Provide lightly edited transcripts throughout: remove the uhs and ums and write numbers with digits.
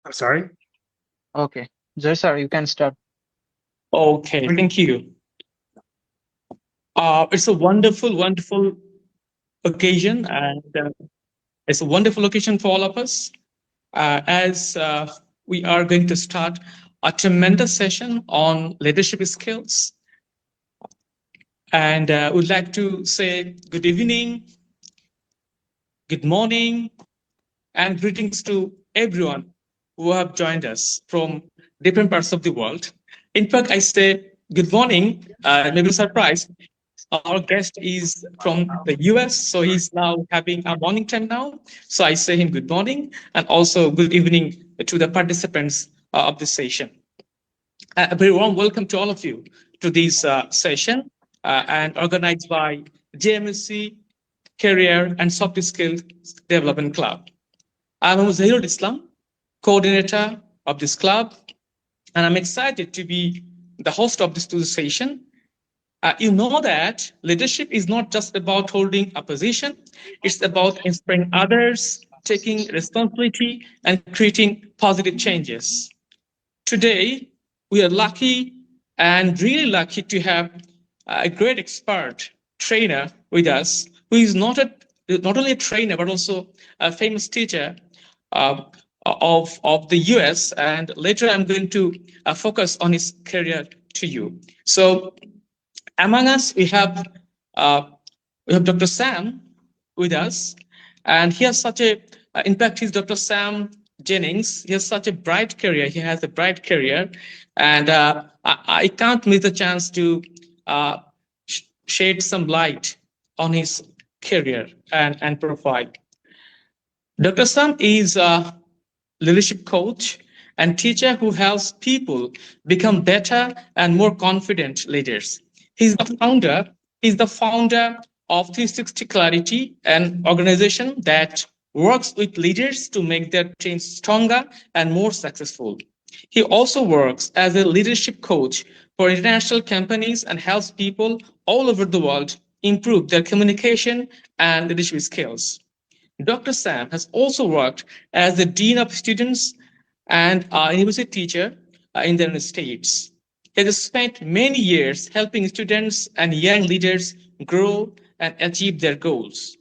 I'm sorry. Okay. Jay sir, you can start. Okay, thank you. It's a wonderful, wonderful occasion, and it's a wonderful occasion for all of us as we are going to start a tremendous session on leadership skills. And would like to say good evening, good morning, and greetings to everyone who have joined us from different parts of the world. In fact, I say good morning, maybe surprised. Our guest is from the US, so he's now having a morning time now. So I say him good morning and also good evening to the participants of this session. A very warm welcome to all of you to this session and organized by GMMSC Career and Soft Skills Development Club. I'm Zahirul Islam, coordinator of this club, and I'm excited to be the host of this session. You know that leadership is not just about holding a position, it's about inspiring others, taking responsibility, and creating positive changes. Today, we are lucky and really lucky to have a great expert trainer with us who is not only a trainer but also a famous teacher uh, of the US. And later, I'm going to focus on his career to you. So, among us, uh, we have Dr. Sam with us, and he has such a in fact, he's Dr. Sam Jennings. He has such a bright career. He has a bright career, and I can't miss the chance to uh, shed some light on his career and profile. Dr. Sam is a leadership coach and teacher who helps people become better and more confident leaders. He's the founder, he's the founder of 360 Clarity, an organization that works with leaders to make their teams stronger and more successful. He also works as a leadership coach for international companies and helps people all over the world improve their communication and leadership skills. Dr. Sam has also worked as the Dean of Students and a university teacher in the United States. He has spent many years helping students and young leaders grow and achieve their goals.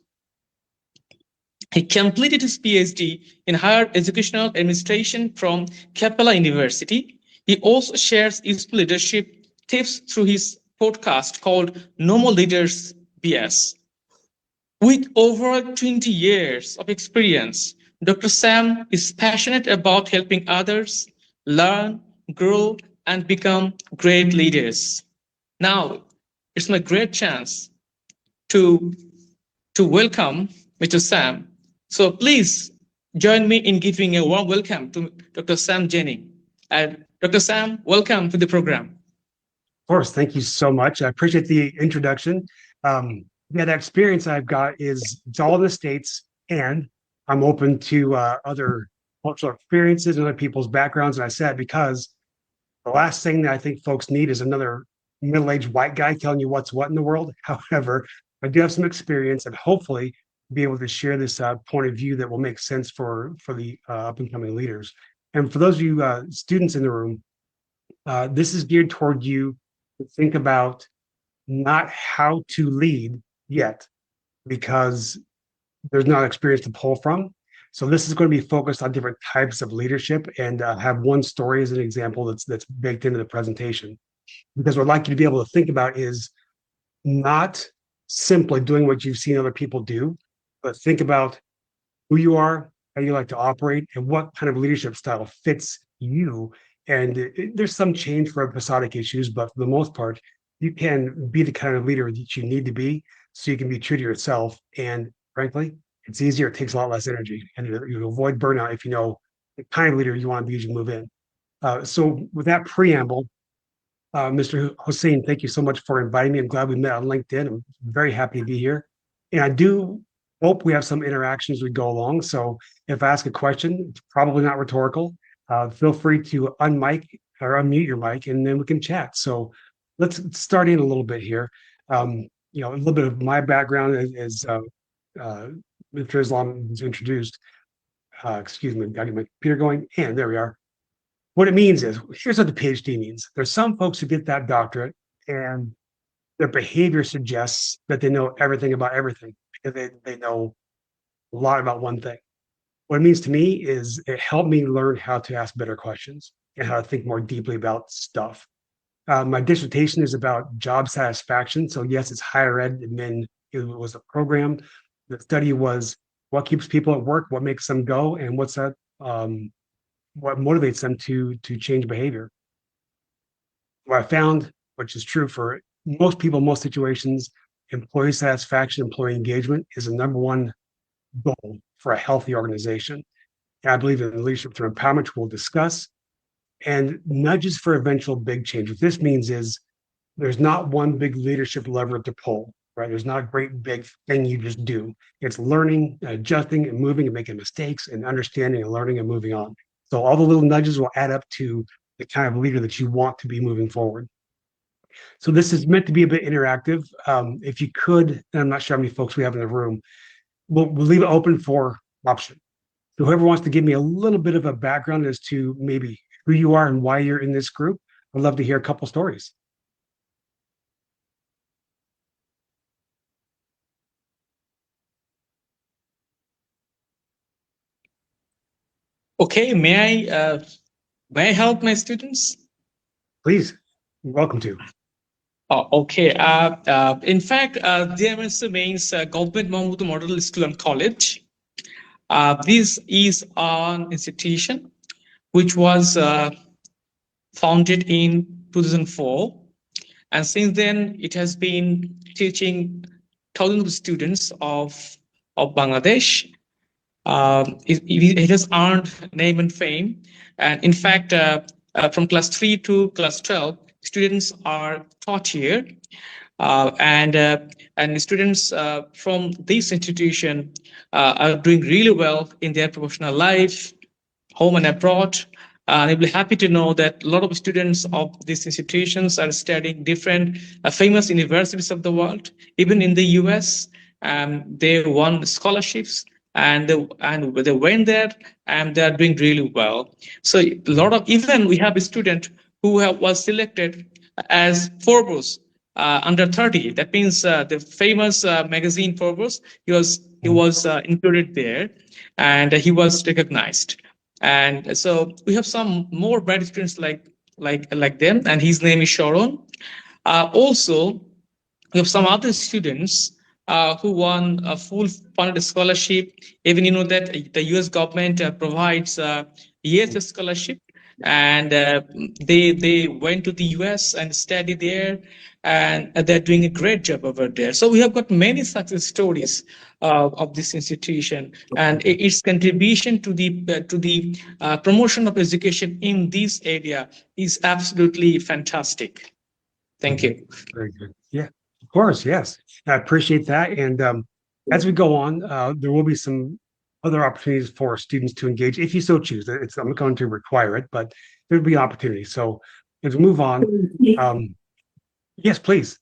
He completed his PhD in higher educational administration from Capella University. He also shares useful leadership tips through his podcast called No More Leaders BS. With over 20 years of experience, Dr. Sam is passionate about helping others learn, grow, and become great leaders. Now, it's my great chance to, to welcome Mr. Sam. So please join me in giving a warm welcome to Dr. Sam Jennings. And Dr. Sam, welcome to the program. Of course, thank you so much. I appreciate the introduction. Yeah, the experience I've got is it's all in the States, and I'm open to other cultural experiences and other people's backgrounds. And I said because the last thing that I think folks need is another middle-aged white guy telling you what's what in the world. However, I do have some experience and hopefully be able to share this point of view that will make sense for the up and coming leaders. And for those of you students in the room, this is geared toward you to think about not how to lead yet, because there's not experience to pull from. So this is going to be focused on different types of leadership, and have one story as an example that's baked into the presentation. Because what I'd like you to be able to think about is not simply doing what you've seen other people do, but think about who you are, how you like to operate, and what kind of leadership style fits you. And there's some change for episodic issues, but for the most part, you can be the kind of leader that you need to be so you can be true to yourself. And frankly, it's easier. It takes a lot less energy, and you avoid burnout if you know the kind of leader you want to be as you move in. So with that preamble, Mr. Hossein, thank you so much for inviting me. I'm glad we met on LinkedIn. I'm very happy to be here. And I do hope we have some interactions as we go along. So if I ask a question, it's probably not rhetorical. Feel free to unmic or unmute your mic, and then we can chat. So let's start in a little bit here. A little bit of my background as Mr. Islam was introduced. excuse me, got to get my computer going, and there we are. What it means is, here's what the PhD means. There's some folks who get that doctorate and their behavior suggests that they know everything about everything because they know a lot about one thing. What it means to me is it helped me learn how to ask better questions and how to think more deeply about stuff. My dissertation is about job satisfaction. So yes, it's higher ed admin. It was a program. The study was what keeps people at work, what makes them go, and what's that what motivates them to change behavior. What I found, which is true for most people, most situations, employee satisfaction, employee engagement is the number one goal for a healthy organization. And I believe in leadership through empowerment, which we'll discuss, and nudges for eventual big change. What this means is there's not one big leadership lever to pull, right? There's not a great big thing you just do. It's learning, adjusting, and moving, and making mistakes, and understanding, and learning, and moving on. So all the little nudges will add up to the kind of leader that you want to be moving forward. So this is meant to be a bit interactive. If you could, and I'm not sure how many folks we have in the room, we'll leave it open for option. So whoever wants to give me a little bit of a background as to maybe who you are and why you're in this group, I'd love to hear a couple stories. Okay, may I help my students? Please, you're welcome to. Oh, okay. In fact, GMMSC means Government Mahmood Model School and College. This is an institution which was founded in 2004. And since then, it has been teaching thousands of students of Bangladesh. It has earned name and fame. And in fact, from class 3 to class 12, students are taught here. And students from this institution are doing really well in their professional life, home and abroad. And I'll be happy to know that a lot of students of these institutions are studying different famous universities of the world. Even in the US, they won scholarships and they went there and they are doing really well. So a lot of, even we have a student who was selected as Forbes under 30. That means the famous magazine Forbes. He was included there, and he was recognized. And so we have some more bright students like them, and his name is Sharon. Also, we have some other students who won a full funded scholarship. Even you know that the U.S. government provides ESS scholarship, and they went to the U.S. and studied there, and they're doing a great job over there. So we have got many success stories of this institution, and its contribution to the promotion of education in this area is absolutely fantastic. Thank you. Very good. Yeah, of course. Yes, I appreciate that. And as we go on, there will be some other opportunities for students to engage if you so choose. I'm not going to require it, but there'll be opportunities. So as we move on, yes, please.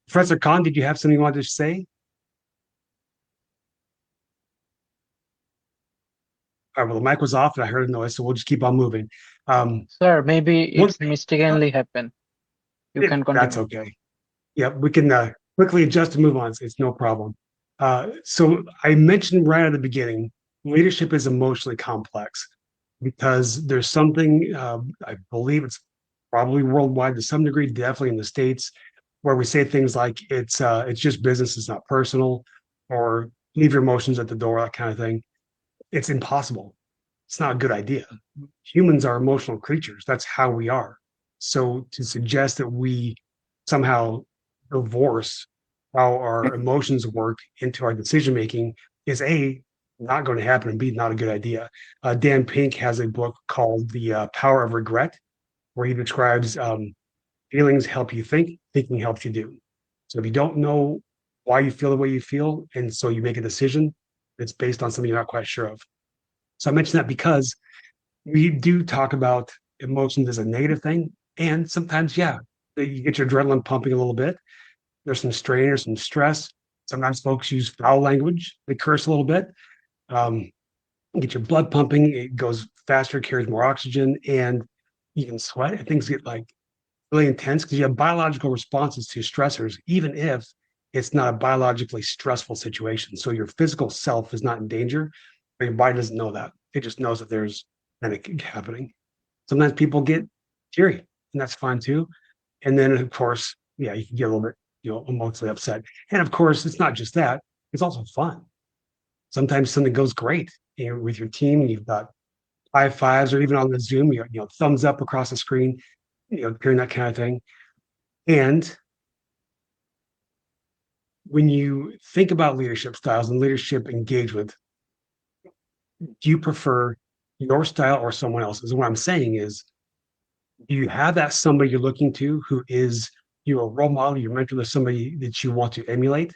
Professor Khan, did you have something you wanted to say? All right, well, the mic was off and I heard a noise, so we'll just keep on moving. Sir, maybe it's mistakenly happened. You can continue. That's okay. Yeah, we can quickly adjust and move on. It's no problem. So I mentioned right at the beginning, leadership is emotionally complex because there's something, I believe it's probably worldwide to some degree, definitely in the States, where we say things like it's just business, it's not personal, or leave your emotions at the door, that kind of thing. It's impossible. It's not a good idea. Humans are emotional creatures. That's how we are. So to suggest that we somehow divorce how our emotions work into our decision making is A, not going to happen, and B, not a good idea. Dan Pink has a book called The Power of Regret, where he describes feelings help you think, thinking helps you do. So if you don't know why you feel the way you feel, and so you make a decision that's based on something you're not quite sure of. So I mention that because we do talk about emotions as a negative thing, and sometimes, yeah, you get your adrenaline pumping a little bit. There's some strain or some stress, Sometimes folks use foul language. They curse a little bit. Get your blood pumping. It goes faster, carries more oxygen, and you can sweat. And things get like really intense because you have biological responses to stressors, even if it's not a biologically stressful situation. So your physical self is not in danger, but your body doesn't know that. It just knows that there's panic happening. Sometimes people get teary, and that's fine too. And then, of course, yeah, you can get a little bit, emotionally upset. And of course, it's not just that; it's also fun. Sometimes something goes great, with your team. And you've got high fives, or even on the Zoom, thumbs up across the screen, during that kind of thing. And when you think about leadership styles and leadership engagement, do you prefer your style or someone else's? And what I'm saying is, do you have that somebody you're looking to who is your role model, your mentor, somebody that you want to emulate?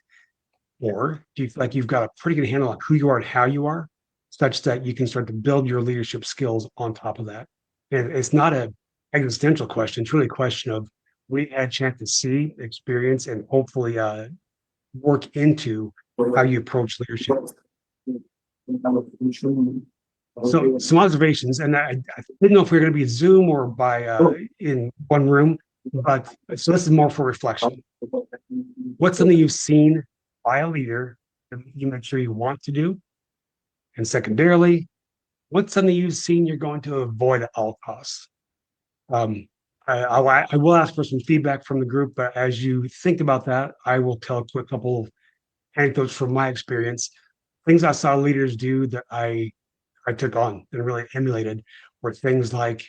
Or do you feel like you've got a pretty good handle on who you are and how you are, such that you can start to build your leadership skills on top of that? And it's not an existential question. It's really a question of we had a chance to see, experience, and hopefully work into how you approach leadership. So some observations, and I didn't know if we were going to be Zoom or by in one room, but so this is more for reflection. What's something you've seen by a leader that you make sure you want to do? And secondarily, what's something you've seen you're going to avoid at all costs? I will ask for some feedback from the group, but as you think about that, I will tell a quick couple of anecdotes from my experience. Things I saw leaders do that I took on and really emulated were things like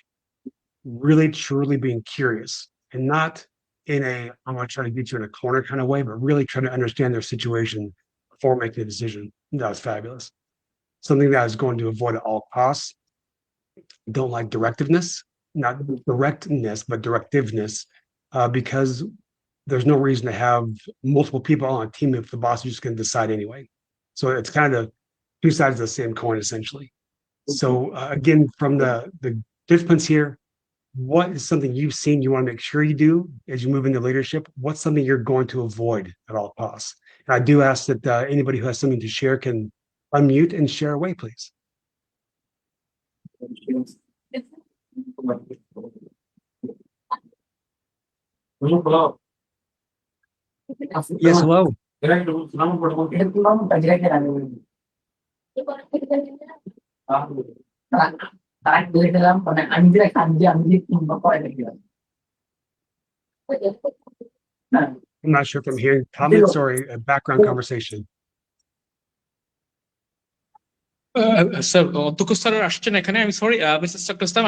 really truly being curious, and not in a I'm going to try to get you in a corner kind of way, but really trying to understand their situation before making a decision. That was fabulous. Something that I was going to avoid at all costs. Don't like directiveness, not directness, but directiveness, because there's no reason to have multiple people on a team if the boss is just going to decide anyway. So it's kind of two sides of the same coin, essentially. So again, from the participants here, what is something you've seen you want to make sure you do as you move into leadership? What's something you're going to avoid at all costs? And I do ask that anybody who has something to share can unmute and share away, please. Yes, hello. I'm not sure if I'm hearing comments or a background conversation. Sir, Tuku sir আসছেন এখানে. I'm sorry, Mr. Saklastam,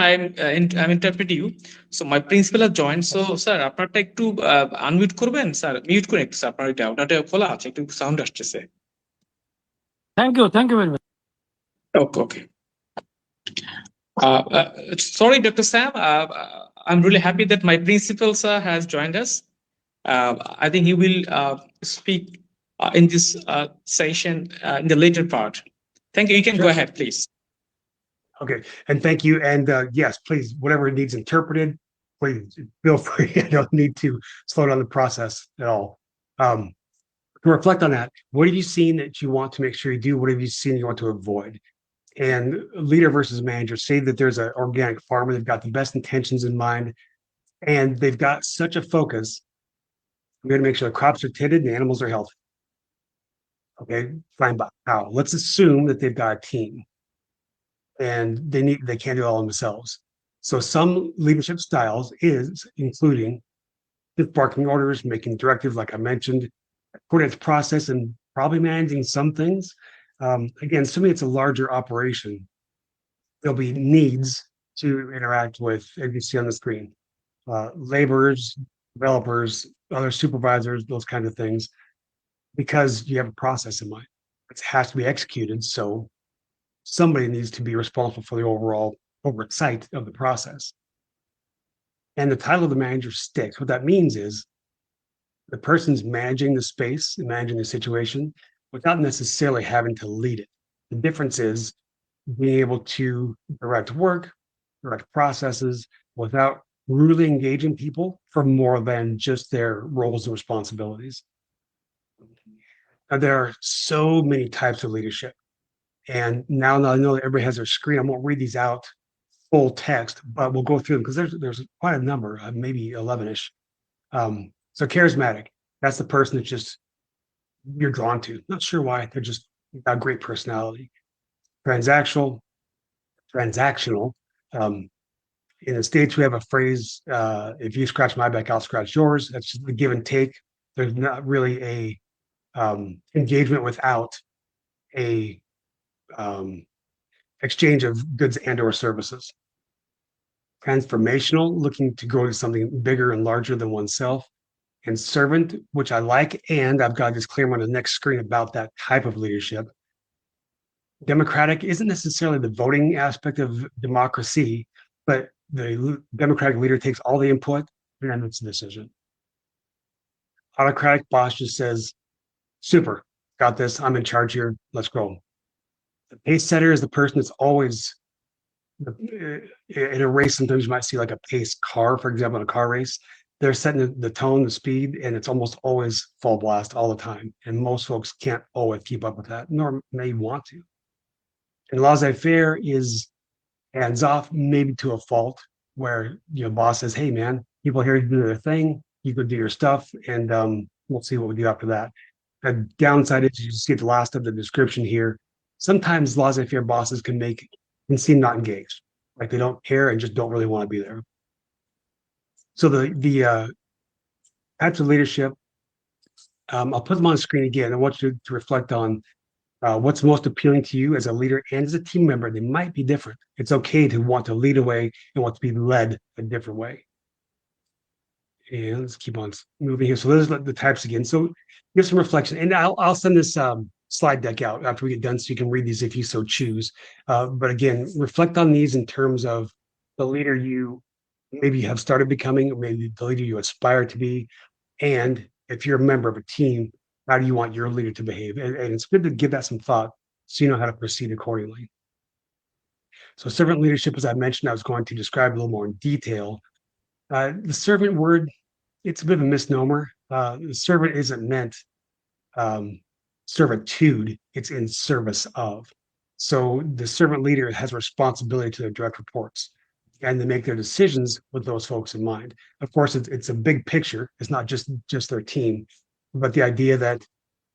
I'm interpreting you. So my principal has joined. So sir, আপনারটা একটু unmute করবেন, sir mute করে একটু, sir আপনার ওটাতে খোলা আছে, একটু সাউন্ড আসছে. Thank you very much. Okay. Sorry, Dr. Sam. I'm really happy that my principal sir has joined us. I think he will speak in this session in the later part. Thank you. You can go ahead, please. Okay, and thank you. And yes, please, whatever needs interpreted, please feel free. I don't need to slow down the process at all. To reflect on that, what have you seen that you want to make sure you do? What have you seen you want to avoid? And leader versus manager, say that there's an organic farmer, they've got the best intentions in mind, and they've got such a focus. I'm going to make sure the crops are tended and the animals are healthy. Okay, fine, but how? Let's assume that they've got a team and they can't do it all themselves. So some leadership styles is including the barking orders, making directives, like I mentioned, according to process, and probably managing some things. Again, assuming it's a larger operation, there'll be needs to interact with, as you see on the screen, laborers, developers, other supervisors, those kinds of things, because you have a process in mind. It has to be executed. So somebody needs to be responsible for the overall oversight of the process. And the title of the manager sticks. What that means is the person's managing the space and managing the situation without necessarily having to lead it. The difference is being able to direct work, direct processes without really engaging people for more than just their roles and responsibilities. There are so many types of leadership. And now that I know that everybody has their screen, I won't read these out full text, but we'll go through them because there's quite a number, maybe 11-ish. So charismatic, that's the person that just you're drawn to. Not sure why, they're just got great personality. Transactional. Um, in the States, we have a phrase, if you scratch my back, I'll scratch yours. That's just the give and take. There's not really a engagement without a exchange of goods and or services. Transformational, looking to grow to something bigger and larger than oneself. And servant, which I like, and I've got a disclaimer on the next screen about that type of leadership. Democratic isn't necessarily the voting aspect of democracy, but the democratic leader takes all the input and then makes a decision. Autocratic boss just says, super, got this, I'm in charge here, let's go. The pace setter is the person that's always in a race. Sometimes you might see like a pace car, for example, in a car race. They're setting the tone, the speed, and it's almost always full blast all the time. And most folks can't always keep up with that, nor may want to. And laissez-faire is hands off, maybe to a fault, where boss says, "Hey, man, people are here to do their thing. You go do your stuff, and we'll see what we do after that." The downside is you see the last of the description here. Sometimes laissez-faire bosses can seem not engaged, like they don't care and just don't really want to be there. So the types of leadership, I'll put them on the screen again. I want you to reflect on what's most appealing to you as a leader and as a team member. They might be different. It's okay to want to lead a way and want to be led a different way. And let's keep on moving here. So those are the types again. So give some reflection, and I'll send this slide deck out after we get done so you can read these if you so choose. But again, reflect on these in terms of the leader you maybe have started becoming, or maybe the leader you aspire to be. And if you're a member of a team, how do you want your leader to behave? And it's good to give that some thought so you know how to proceed accordingly. So servant leadership, as I mentioned, I was going to describe a little more in detail. The servant word, it's a bit of a misnomer. The servant isn't meant servitude, it's in service of. So the servant leader has responsibility to their direct reports, and they make their decisions with those folks in mind. Of course, it's a big picture. It's not just their team, but the idea that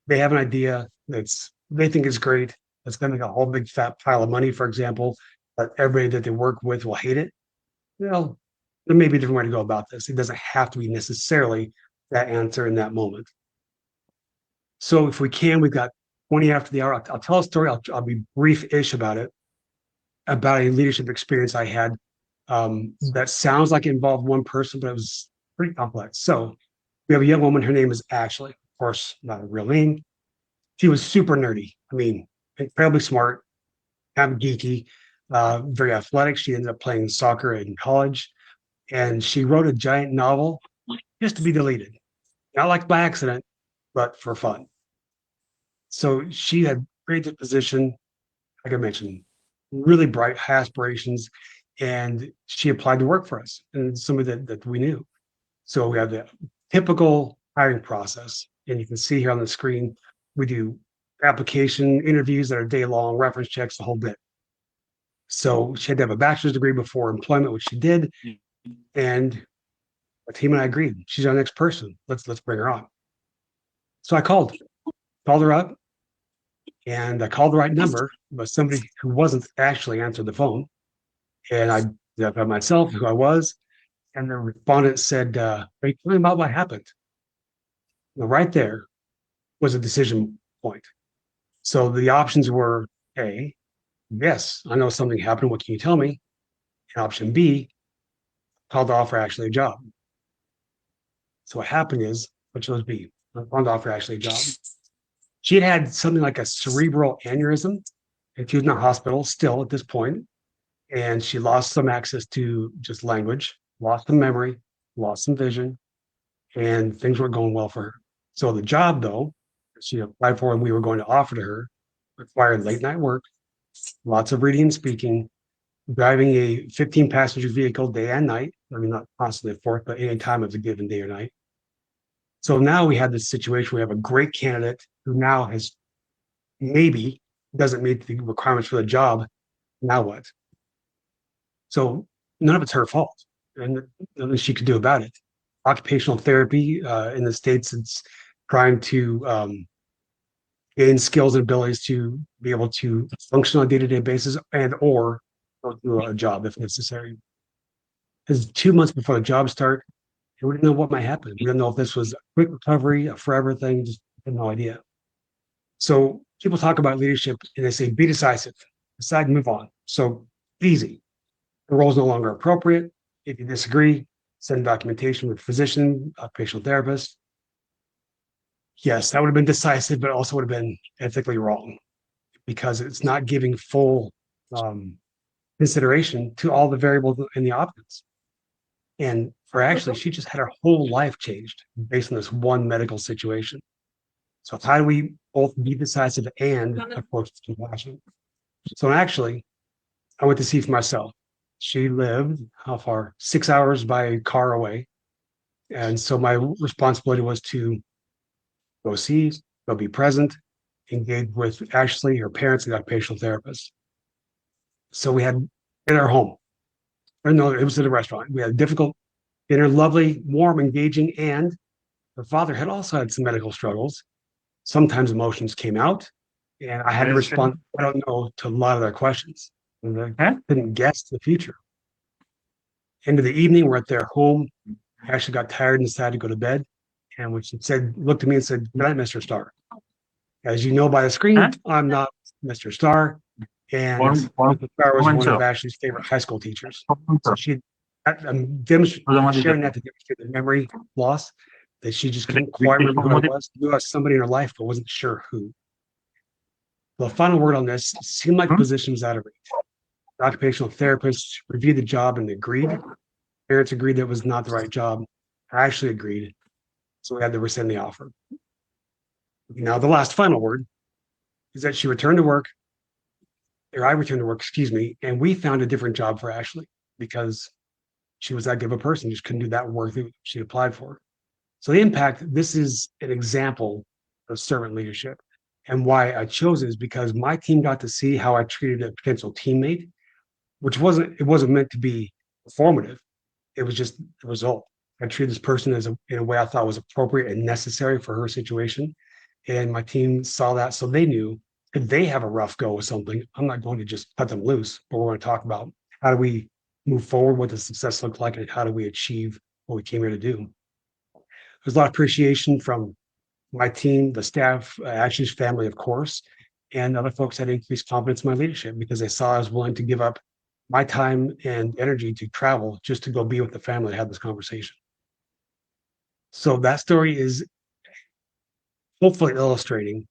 they have an idea they think is great, that's going to make a whole big fat pile of money, for example, but everybody that they work with will hate it. Well, there may be a different way to go about this. It doesn't have to be necessarily that answer in that moment. So if we can, we've got 20 after the hour. I'll tell a story. I'll be brief-ish about it, about a leadership experience I had that sounds like it involved one person, but it was pretty complex. So we have a young woman. Her name is Ashley. Of course, not a real name. She was super nerdy. I mean, incredibly smart, kind of geeky, very athletic. She ended up playing soccer in college, and she wrote a giant novel just to be deleted. Not like by accident, but for fun. So she had great disposition, like I mentioned, really bright, high aspirations, and she applied to work for us and somebody that we knew. So we have the typical hiring process, and you can see here on the screen, we do application interviews that are day long, reference checks, the whole bit. So she had to have a bachelor's degree before employment, which she did, and our team and I agreed, she's our next person. Let's bring her on. So I called her up, and I called the right number, but somebody who wasn't actually answered the phone. And I identified myself, who I was, and the respondent said, "Are you telling me about what happened?" Now, right there was a decision point. So the options were A, yes, I know something happened. What can you tell me? And option B, called to offer Ashley a job. So what happened is, I chose B. I called to offer Ashley a job. She had something like a cerebral aneurysm, and she was in the hospital still at this point. And she lost some access to just language, lost some memory, lost some vision, and things weren't going well for her. So the job, though, she applied for and we were going to offer to her, required late night work, lots of reading and speaking, driving a 15-passenger vehicle day and night. I mean, not constantly at but any time of the given day or night. So now we had this situation. We have a great candidate who now has maybe doesn't meet the requirements for the job. Now what? So none of it's her fault, and nothing she could do about it. Occupational therapy in the States, it's trying to gain skills and abilities to be able to function on a day-to-day basis and or go do a job if necessary. Because 2 months before the job start, we didn't know what might happen. We didn't know if this was a quick recovery, a forever thing, just had no idea. So people talk about leadership and they say, be decisive, decide and move on. So easy. The role is no longer appropriate. If you disagree, send documentation with physician, occupational therapist. Yes, that would have been decisive, but also would have been ethically wrong because it's not giving full consideration to all the variables and the options. And for Ashley, she just had her whole life changed based on this one medical situation. So how do we both be decisive and approach with compassion? So actually, I went to see for myself. She lived, how far? 6 hours by car away. And so my responsibility was to go see, go be present, engage with Ashley, her parents, and the occupational therapist. So we had in our home, or no, it was at a restaurant. We had a difficult dinner, lovely, warm, engaging, and her father had also had some medical struggles. Sometimes emotions came out, and I had to respond, I don't know, to a lot of their questions. And I couldn't guess the future. End of the evening, we're at their home. I actually got tired and decided to go to bed. And when she said, looked at me and said, good night, Mr. Starr. As you know by the screen, I'm not Mr. Starr. And Mr. Starr was one of Ashley's favorite high school teachers. So I'm sharing that to demonstrate the memory loss, that she just couldn't quite remember who it was. Knew somebody in her life, but wasn't sure who. The final word on this seemed like the position was out of reach. The occupational therapist reviewed the job and agreed. Parents agreed that it was not the right job. I actually agreed. So we had to rescind the offer. Now, the last final word is that she returned to work, or I returned to work, excuse me, and we found a different job for Ashley because she was that good of a person, just couldn't do that work that she applied for. So the impact, this is an example of servant leadership. And why I chose it is because my team got to see how I treated a potential teammate, which wasn't meant to be performative. It was just the result. I treated this person in a way I thought was appropriate and necessary for her situation. And my team saw that, so they knew if they have a rough go with something, I'm not going to just cut them loose, but we're going to talk about how do we move forward, what does success look like, and how do we achieve what we came here to do. There's a lot of appreciation from my team, the staff, Ashley's family, of course, and other folks had increased confidence in my leadership because they saw I was willing to give up my time and energy to travel just to go be with the family and have this conversation. So that story is hopefully illustrating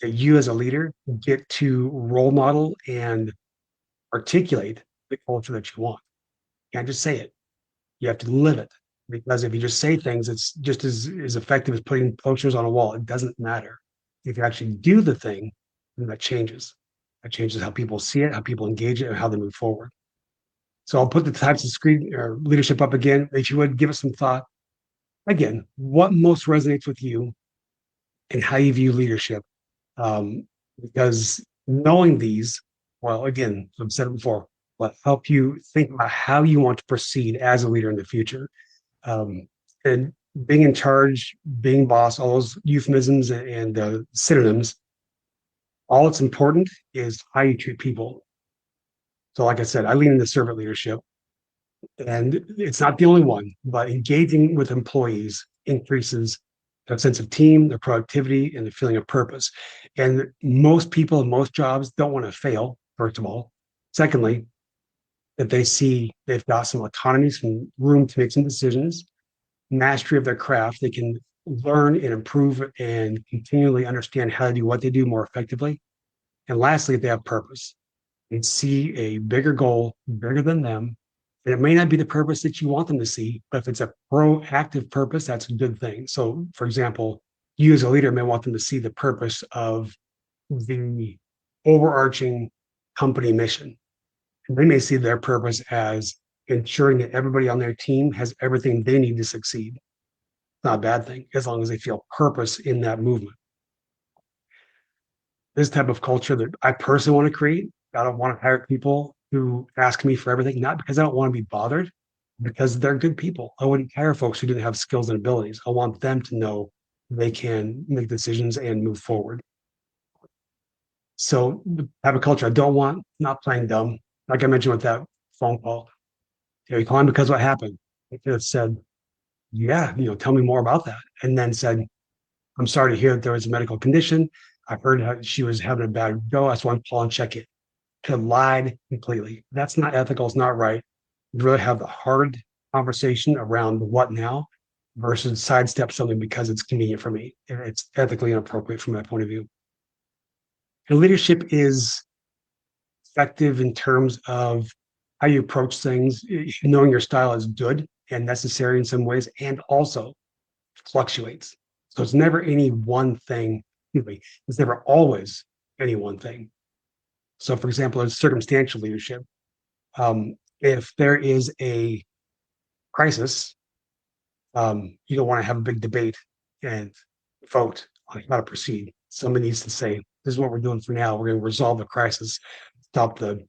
that you as a leader get to role model and articulate the culture that you want. You can't just say it. You have to live it. Because if you just say things, it's just as effective as putting posters on a wall. It doesn't matter. If you actually do the thing, then that changes. That changes how people see it, how people engage it, and how they move forward. So I'll put the types of screen or leadership up again. If you would give us some thought. Again, what most resonates with you and how you view leadership. Because knowing these, well, again, I've said it before, will help you think about how you want to proceed as a leader in the future. And being in charge, being boss, all those euphemisms and synonyms, all that's important is how you treat people. So like I said, I lean into servant leadership. And it's not the only one, but engaging with employees increases their sense of team, their productivity, and the feeling of purpose. And most people in most jobs don't want to fail, first of all. Secondly, that they see they've got some autonomy, some room to make some decisions, mastery of their craft. They can learn and improve and continually understand how to do what they do more effectively. And lastly, if they have purpose and see a bigger goal, bigger than them, and it may not be the purpose that you want them to see, but if it's a proactive purpose, that's a good thing. So, for example, you as a leader may want them to see the purpose of the overarching company mission. And they may see their purpose as ensuring that everybody on their team has everything they need to succeed. It's not a bad thing, as long as they feel purpose in that movement. this type of culture that I personally want to create. I don't want to hire people who ask me for everything, not because I don't want to be bothered, because they're good people. I wouldn't hire folks who didn't have skills and abilities. I want them to know they can make decisions and move forward. So have a culture I don't want, not playing dumb. Like I mentioned with that phone call, you calling because what happened? I could have said, yeah, tell me more about that. And then said, I'm sorry to hear that there was a medical condition. I heard how she was having a bad go. I just want to call and check it. Could have lied completely. That's not ethical. It's not right. You'd really have the hard conversation around what now versus sidestep something because it's convenient for me. It's ethically inappropriate from my point of view. And leadership is effective in terms of how you approach things, knowing your style is good and necessary in some ways, and also fluctuates. So it's never any one thing. It's never always any one thing. So, for example, there's circumstantial leadership. If there is a crisis, you don't want to have a big debate and vote on how to proceed. Somebody needs to say, this is what we're doing for now. We're going to resolve the crisis, stop the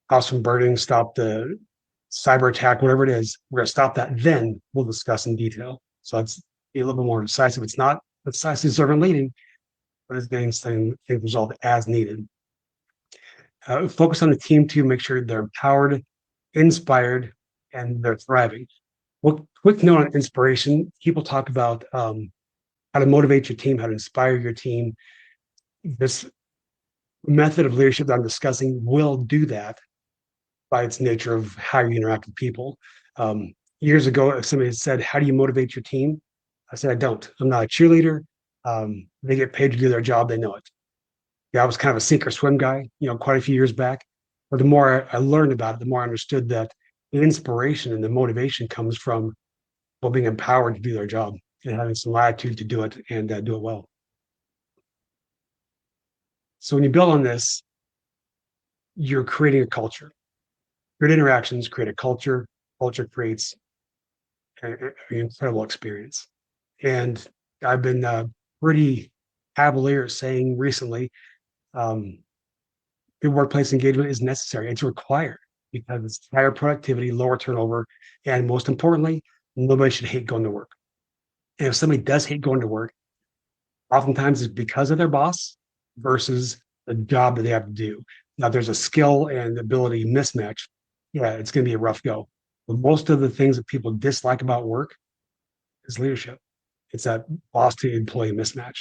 house from burning, stop the cyber attack, whatever it is. We're going to stop that. Then we'll discuss in detail. So it's be a little bit more decisive. It's not decisive servant leading, but it's getting things resolved as needed. Focus on the team to make sure they're empowered, inspired, and they're thriving. Well, quick note on inspiration. People talk about how to motivate your team, how to inspire your team. This method of leadership that I'm discussing will do that by its nature of how you interact with people. Years ago, if somebody said, how do you motivate your team? I said, I don't. I'm not a cheerleader. They get paid to do their job. They know it. Yeah, I was kind of a sink or swim guy, quite a few years back. But the more I learned about it, the more I understood that the inspiration and the motivation comes from people being empowered to do their job and having some latitude to do it and do it well. So when you build on this, you're creating a culture. Good interactions create a culture. Culture creates an incredible experience. And I've been pretty cavalier saying recently, good workplace engagement is necessary. It's required because it's higher productivity, lower turnover, and most importantly, nobody should hate going to work. And if somebody does hate going to work, oftentimes it's because of their boss versus the job that they have to do. Now, there's a skill and ability mismatch. Yeah, it's going to be a rough go. But most of the things that people dislike about work is leadership. It's that boss to employee mismatch.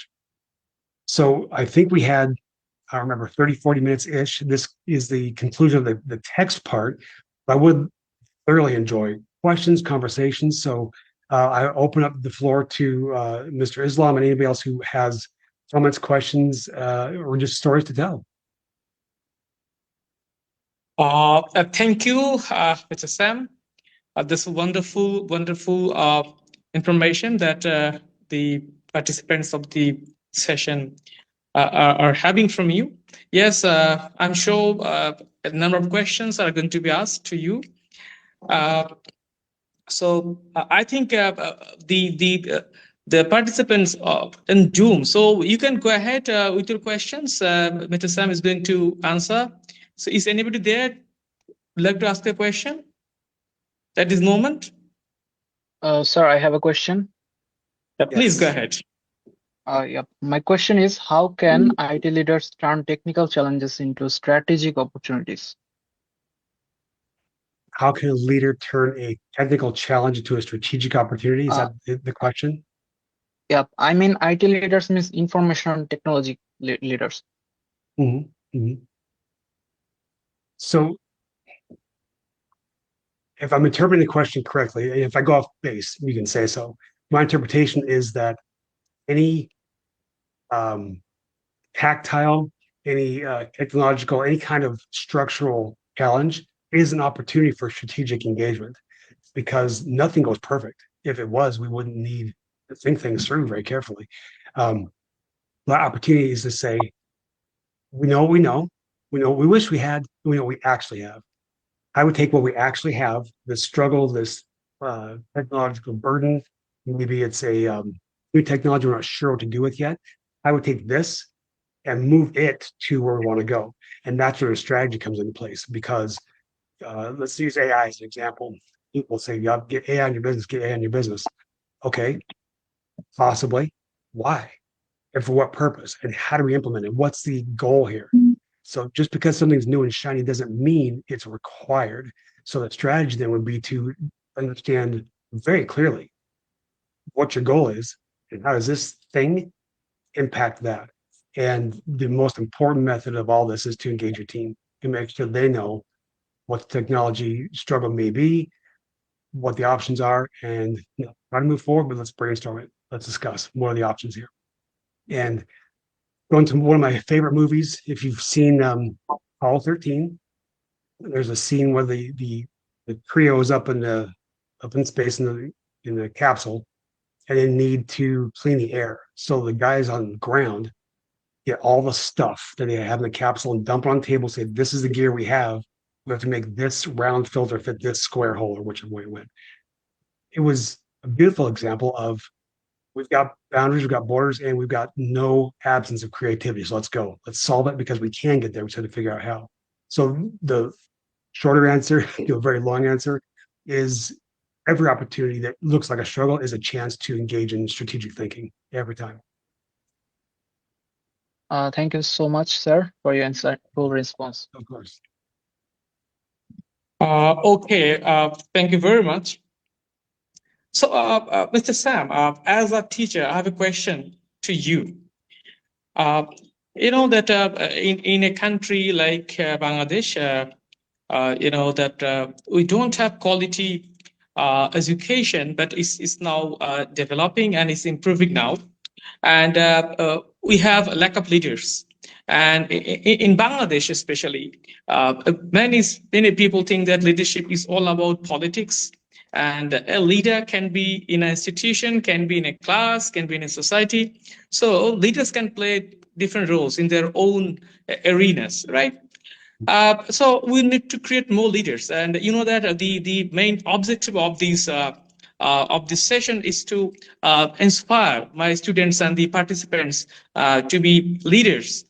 So I think we had, I remember 30, 40 minutes-ish. This is the conclusion of the text part. I would thoroughly enjoy questions, conversations. So I open up the floor to Mr. Islam and anybody else who has comments, questions, or just stories to tell. Thank you, Mr. Sam. This wonderful information that the participants of the session are having from you. Yes, I'm sure a number of questions are going to be asked to you. So I think the participants in Zoom. So you can go ahead with your questions. Mr. Sam is going to answer. So is anybody there like to ask a question at this moment? Sir, I have a question. Please Yes. go ahead. Yeah. My question is, how can IT leaders turn technical challenges into strategic opportunities? How can a leader turn a technical challenge into a strategic opportunity? Is that the question? Yeah, I mean IT leaders means information and technology leaders. Mm-hmm. Mm-hmm. So if I'm interpreting the question correctly, if I go off base, you can say so. My interpretation is that any tactile, any technological, any kind of structural challenge is an opportunity for strategic engagement because nothing goes perfect. If it was, we wouldn't need to think things through very carefully. The opportunity is to say, we know what we know, we know what we wish we had, we know what we actually have. I would take what we actually have, this struggle, this technological burden. Maybe it's a new technology we're not sure what to do with yet. I would take this and move it to where we want to go. And that's where the strategy comes into place because let's use AI as an example. People say, yeah, get AI in your business, get AI in your business. Okay, possibly. Why? And for what purpose? And how do we implement it? What's the goal here? So just because something's new and shiny doesn't mean it's required. So the strategy then would be to understand very clearly what your goal is and how does this thing impact that. And the most important method of all this is to engage your team and make sure they know what the technology struggle may be, what the options are, and try to move forward, but let's brainstorm it. Let's discuss what are the options here. And going to one of my favorite movies, if you've seen Apollo 13, there's a scene where the trio is up in space in the capsule, and they need to clean the air. So the guys on the ground get all the stuff that they have in the capsule and dump it on the table, say, this is the gear we have. We have to make this round filter fit this square hole or whichever way it went. It was a beautiful example of we've got boundaries, we've got borders, and we've got no absence of creativity. So let's go. Let's solve it because we can get there. We just have to figure out how. So the shorter answer to a very long answer is every opportunity that looks like a struggle is a chance to engage in strategic thinking every time. Thank you so much, sir, for your insightful response. Of course. Okay, thank you very much. So, Mr. Sam, as a teacher, I have a question to you. You know that in a country like Bangladesh, that we don't have quality education, but it's now developing and it's improving now. And we have a lack of leaders. And in Bangladesh, especially, many people think that leadership is all about politics. And a leader can be in an institution, can be in a class, can be in a society. So leaders can play different roles in their own arenas, right? So we need to create more leaders, and you know that the main objective of this session is to inspire my students and the participants to be leaders.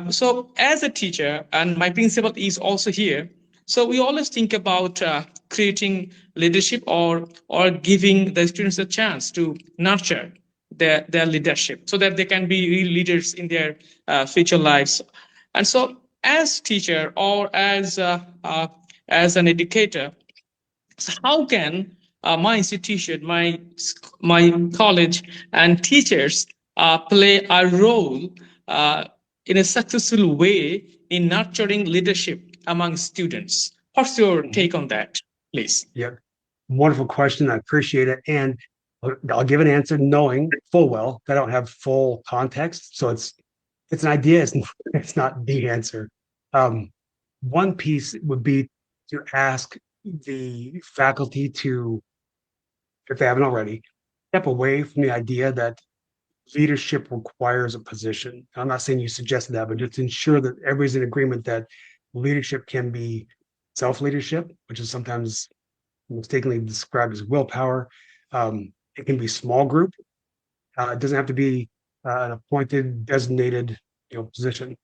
So as a teacher, and my principal is also here, so we always think about creating leadership or giving the students a chance to nurture their leadership so that they can be real leaders in their future lives. And so as teacher or as an educator, so how can my institution, my college and teachers play a role in a successful way in nurturing leadership among students? What's your take on that, please? Yeah, wonderful question. I appreciate it. And I'll give an answer knowing full well that I don't have full context. So it's an idea. It's not the answer. One piece would be to ask the faculty to, if they haven't already, step away from the idea that leadership requires a position. I'm not saying you suggested that, but just ensure that everybody's in agreement that leadership can be self-leadership, which is sometimes mistakenly described as willpower. It can be small group. It doesn't have to be an appointed, designated, position.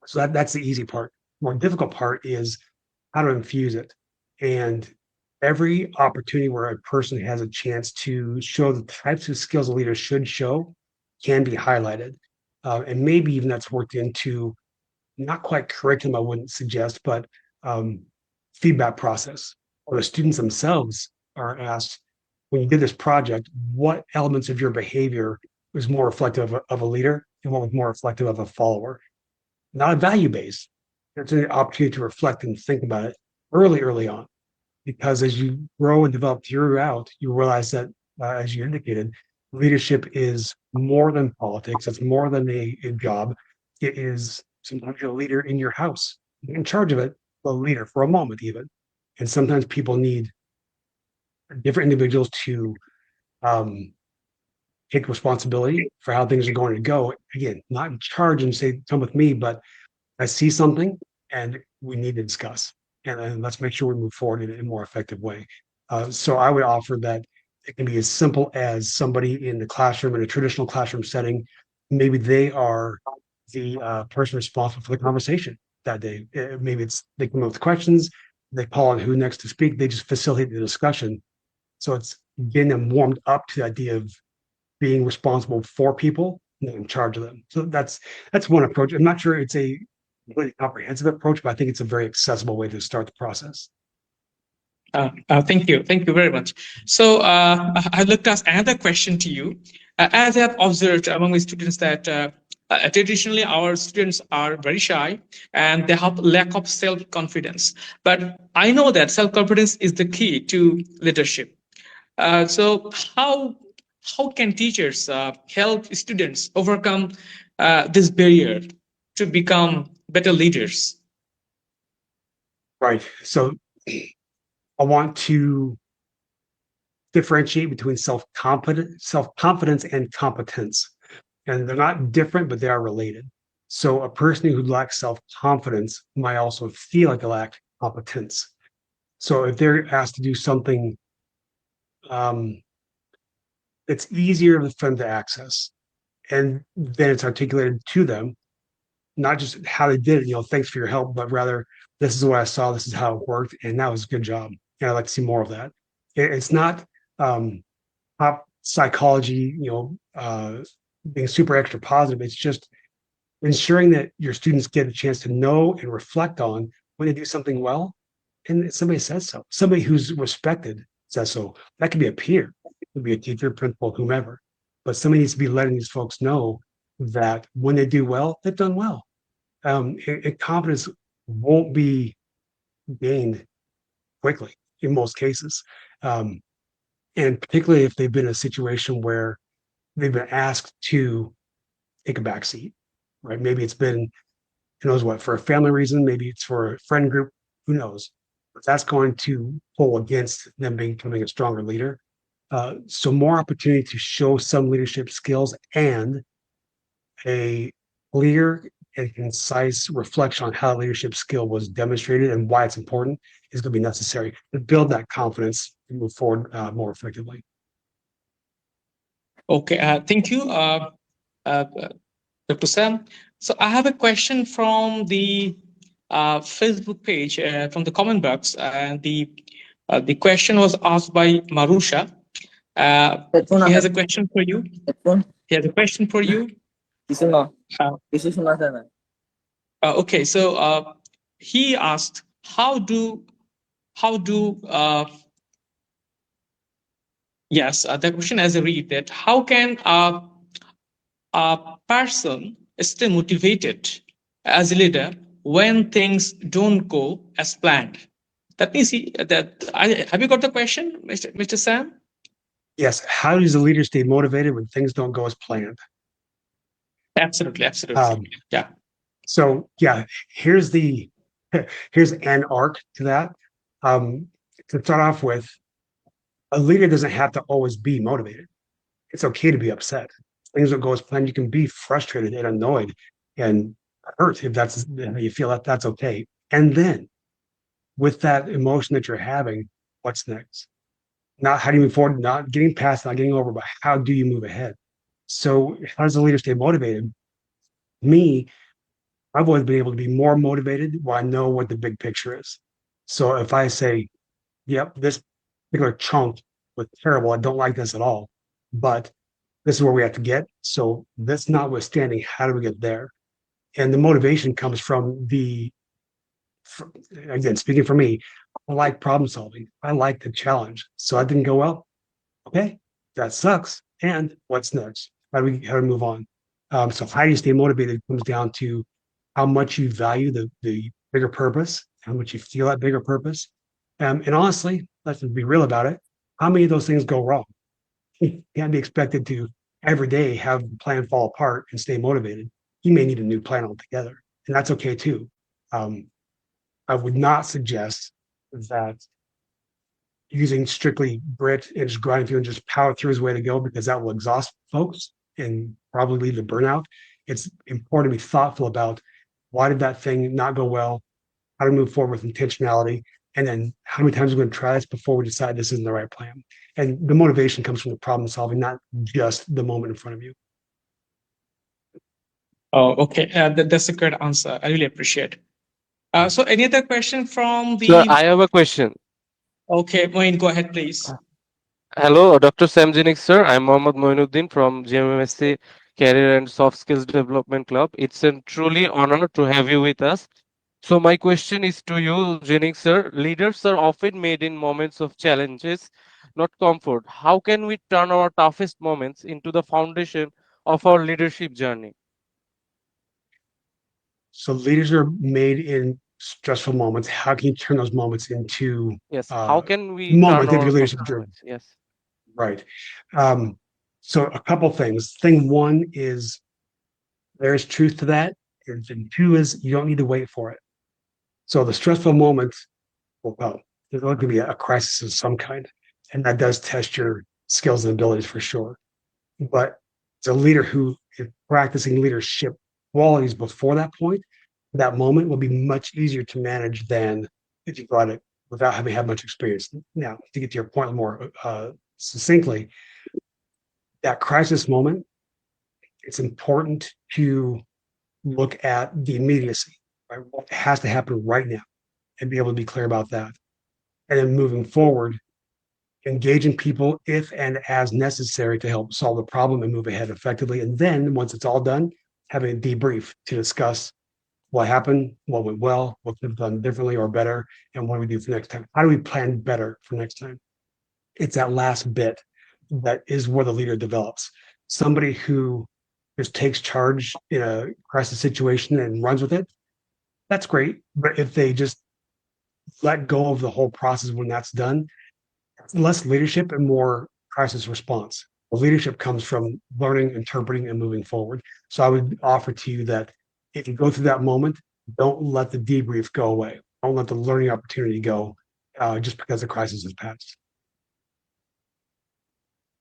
So that's the easy part. More difficult part is how to infuse it. And every opportunity where a person has a chance to show the types of skills a leader should show can be highlighted. And maybe even that's worked into not quite curriculum, I wouldn't suggest, but feedback process, or the students themselves are asked, when you did this project, what elements of your behavior was more reflective of a leader and what was more reflective of a follower? Not a value base. It's an opportunity to reflect and think about it early on, because as you grow and develop throughout, you realize that, as you indicated, leadership is more than politics. It's more than a job. It is sometimes you're a leader in your house. You're in charge of it, a leader for a moment even. And sometimes people need different individuals to take responsibility for how things are going to go. Again, not in charge and say, come with me, but I see something and we need to discuss. And let's make sure we move forward in a more effective way. So I would offer that it can be as simple as somebody in the classroom, in a traditional classroom setting, maybe they are the person responsible for the conversation that day. Maybe it's they come up with questions, they call on who next to speak, they just facilitate the discussion. So it's getting them warmed up to the idea of being responsible for people and in charge of them. So that's one approach. I'm not sure it's a really comprehensive approach, but I think it's a very accessible way to start the process. Thank you. Thank you very much. So I'd like to ask another question to you. As I have observed among the students that traditionally our students are very shy and they have lack of self-confidence. But I know that self-confidence is the key to leadership. So how can teachers help students overcome this barrier to become better leaders? Right. So I want to differentiate between self-confidence and competence. And they're not different, but they are related. So a person who lacks self-confidence might also feel like they lack competence. So if they're asked to do something, it's easier for them to access. And then it's articulated to them, not just how they did it, thanks for your help, but rather, this is what I saw, this is how it worked, and that was a good job. And I'd like to see more of that. It's not pop psychology, being super extra positive. It's just ensuring that your students get a chance to know and reflect on when they do something well, and somebody says so. Somebody who's respected says so. That could be a peer, it could be a teacher, principal, whomever. But somebody needs to be letting these folks know that when they do well, they've done well. Confidence won't be gained quickly in most cases. And particularly if they've been in a situation where they've been asked to take a back seat, right? Maybe it's been, who knows what, for a family reason, maybe it's for a friend group, who knows? But that's going to pull against them becoming a stronger leader. So more opportunity to show some leadership skills and a clear and concise reflection on how leadership skill was demonstrated and why it's important is going to be necessary to build that confidence and move forward more effectively. Okay, thank you, Dr. Sam. So I have a question from the Facebook page, from the comment box, and the question was asked by Marusha. He has a question for you. He has a question for you. Okay, so he asked, yes, the question has a read that how can a person stay motivated as a leader when things don't go as planned? That means have you got the question, Mr. Sam? Yes. How does a leader stay motivated when things don't go as planned? Absolutely. Yeah. So yeah, here's an arc to that. To start off with, a leader doesn't have to always be motivated. It's okay to be upset. Things don't go as planned. You can be frustrated and annoyed and hurt if that's how you feel. That's okay. And then with that emotion that you're having, what's next? Not how do you move forward, not getting past, not getting over, but how do you move ahead? So how does a leader stay motivated? Me, I've always been able to be more motivated when I know what the big picture is. So if I say, yep, this particular chunk was terrible, I don't like this at all, but this is where we have to get. So this notwithstanding, how do we get there? And the motivation comes from again, speaking for me, I like problem solving. I like the challenge. So I didn't go well. Okay, that sucks. And what's next? How do we move on? So how do you stay motivated comes down to how much you value the bigger purpose, how much you feel that bigger purpose. And honestly, let's be real about it. How many of those things go wrong? You can't be expected to every day have the plan fall apart and stay motivated. You may need a new plan altogether, and that's okay too. I would not suggest that using strictly grit and just grinding through and just power through is the way to go, because that will exhaust folks and probably lead to burnout. It's important to be thoughtful about why did that thing not go well, how to move forward with intentionality, and then how many times we're going to try this before we decide this isn't the right plan. And the motivation comes from the problem solving, not just the moment in front of you. Oh, okay. That's a good answer. I really appreciate. So any other question from Sir, the? I have a question. Okay, Moin, go ahead, please. Hello, Dr. Sam Jennings, sir. I'm Mohammad Moinuddin from GMMSC Career and Soft Skills Development Club. It's a truly honor to have you with us. So my question is to you, Jennings, sir. Leaders are often made in moments of challenges, not comfort. How can we turn our toughest moments into the foundation of our leadership journey? So leaders are made in stressful moments. How can you turn those moments into Yes. How uh, can we turn moments of our your leadership toughest journey? moments? Yes. Right. Um, so a couple things. Thing one is there is truth to that. And thing two is you don't need to wait for it. So the stressful moments will come. There's going to be a crisis of some kind, and that does test your skills and abilities for sure. But as a leader who is practicing leadership qualities before that point, that moment will be much easier to manage than if you got it without having had much experience. Now, to get to your point more succinctly, that crisis moment, it's important to look at the immediacy, right? What has to happen right now and be able to be clear about that. And then moving forward, engaging people if and as necessary to help solve the problem and move ahead effectively. And then once it's all done, having a debrief to discuss what happened, what went well, what could have done differently or better, and what do we do for next time? How do we plan better for next time? It's that last bit that is where the leader develops. Somebody who just takes charge in a crisis situation and runs with it, that's great. But if they just let go of the whole process when that's done, less leadership and more crisis response. Well, leadership comes from learning, interpreting, and moving forward. So I would offer to you that if you go through that moment, don't let the debrief go away. Don't let the learning opportunity go just because the crisis has passed.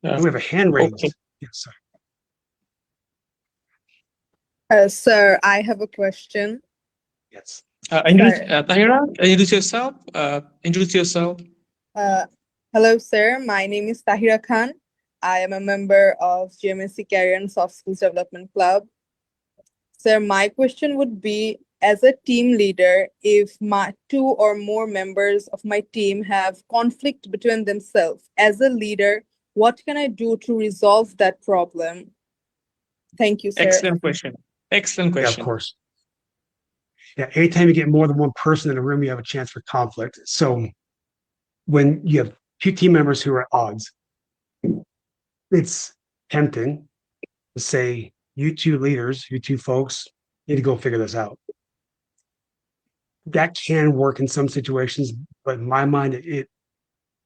We have a hand Okay. raised. Yes, sir. Sir, I have a question. Yes. Tahira, introduce yourself. Introduce yourself. Hello, sir. My name is Tahira Khan. I am a member of GMMSC Career and Soft Skills Development Club. Sir, my question would be, as a team leader, if my two or more members of my team have conflict between themselves, as a leader, what can I do to resolve that problem? Thank you, sir. Excellent question. Excellent Yeah, of question. course. Yeah, anytime you get more than one person in a room, you have a chance for conflict. So when you have two team members who are at odds, it's tempting to say, you two leaders, you two folks need to go figure this out. That can work in some situations, but in my mind, it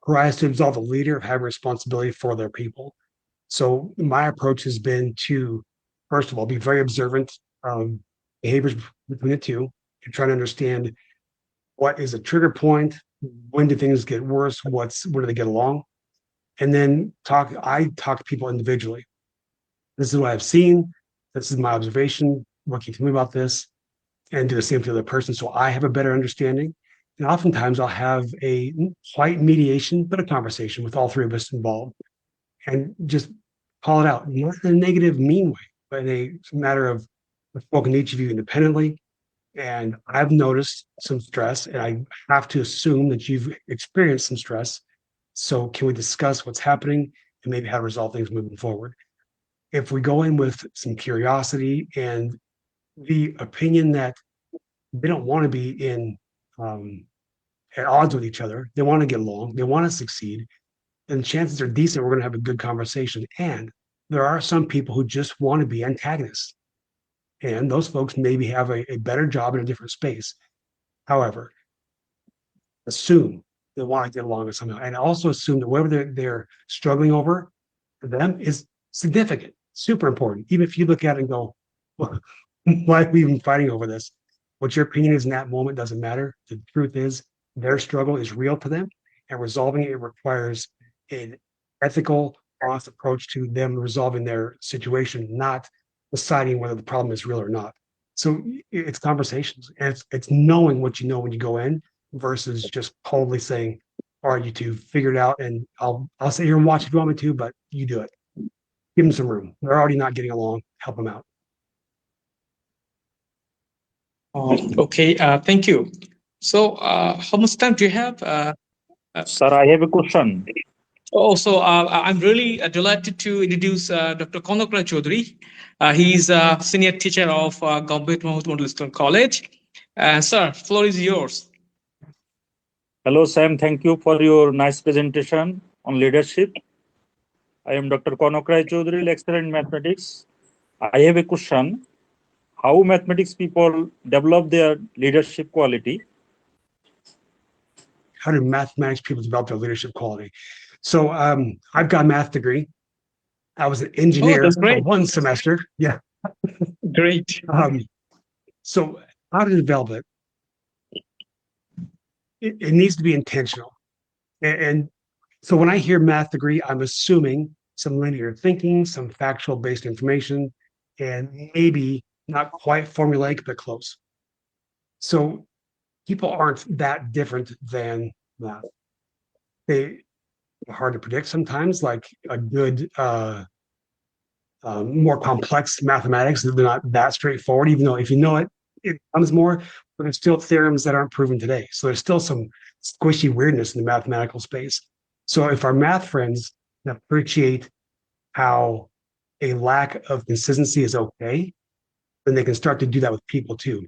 requires to absolve a leader of having responsibility for their people. So my approach has been to, first of all, be very observant of behaviors between the two and try to understand what is a trigger point, when do things get worse, where do they get along, and then I talk to people individually. This is what I've seen. This is my observation. What can you tell me about this? And do the same to the other person so I have a better understanding. And oftentimes I'll have a slight mediation, but a conversation with all three of us involved and just call it out, not in a negative, mean way, but in a matter of I've spoken to each of you independently. And I've noticed some stress, and I have to assume that you've experienced some stress. So, can we discuss what's happening and maybe how to resolve things moving forward? If we go in with some curiosity and the opinion that they don't want to be in um, at odds with each other. They want to get along. They want to succeed. And chances are decent we're going to have a good conversation. And there are some people who just want to be antagonists. And those folks maybe have a better job in a different space. However, assume they want to get along with somehow. And also assume that whatever they're struggling over for them is significant, super important. Even if you look at it and go, well, why are we even fighting over this? What your opinion is in that moment doesn't matter. The truth is their struggle is real to them, and resolving it requires an ethical, honest approach to them resolving their situation, not deciding whether the problem is real or not. So it's conversations, and it's knowing what you know when you go in versus just coldly saying, "All right, you two, figure it out, and I'll sit here and watch if you want me to, but you do it." Give them some room. They're already not getting along. Help them out. Okay, thank you. So, how much time do you have? Sir, I have a question. I'm really delighted to introduce Dr. Konokra Chaudhary. He's a senior teacher of Government Mahmoud Model School College. Sir, floor is yours. Hello, Sam. Thank you for your nice presentation on leadership. I am Dr. Konokrai Chaudhary, lecturer in mathematics. I have a question. How mathematics people develop their leadership quality? How do mathematics people develop their leadership quality? So I've got a math degree. I was an engineer that's for great. one semester. Yeah. Great. So how to develop it? It needs to be intentional. And so when I hear math degree, I'm assuming some linear thinking, some factual based information, and maybe not quite formulaic, but close. So people aren't that different than math. They are hard to predict sometimes, like a good, more complex mathematics. They're not that straightforward, even though if you know it, it becomes more, but there's still theorems that aren't proven today. So there's still some squishy weirdness in the mathematical space. So if our math friends appreciate how a lack of consistency is okay, then they can start to do that with people too.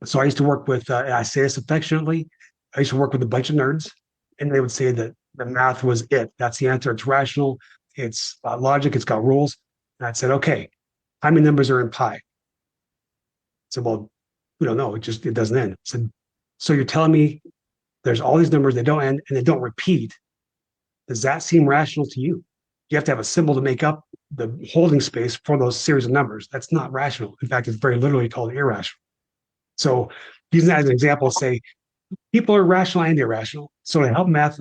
So I used to work with, and I say this affectionately, I used to work with a bunch of nerds, and they would say that the math was it. That's the answer. It's rational. It's logic. It's got rules. And I said, okay, how many numbers are in pi? I said, well, we don't know. It doesn't end. I said, so you're telling me there's all these numbers, they don't end and they don't repeat. Does that seem rational to you? You have to have a symbol to make up the holding space for those series of numbers. That's not rational. In fact, it's very literally called irrational. So using that as an example, say people are rational and irrational. So to help math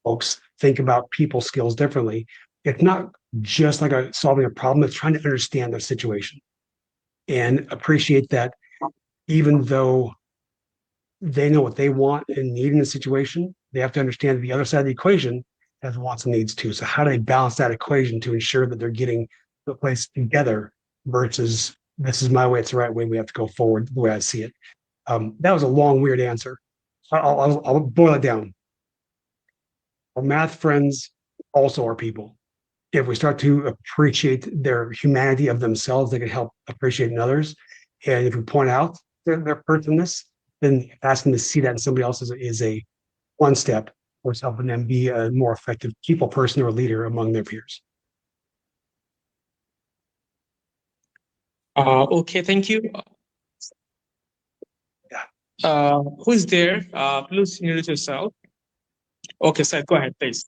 folks think about people skills differently, it's not just like solving a problem, it's trying to understand their situation and appreciate that even though they know what they want and need in the situation, they have to understand the other side of the equation has wants and needs too. So how do they balance that equation to ensure that they're getting the place together versus this is my way, it's the right way, we have to go forward the way I see it. That was a long, weird answer. I'll boil it down. Our math friends also are people. If we start to appreciate their humanity of themselves, they can help appreciate in others. And if we point out their personness, then asking to see that in somebody else is a one step towards helping them be a more effective people person or a leader among their peers. Okay, thank you. Who is there? Please introduce yourself. Okay, sir, go ahead, please.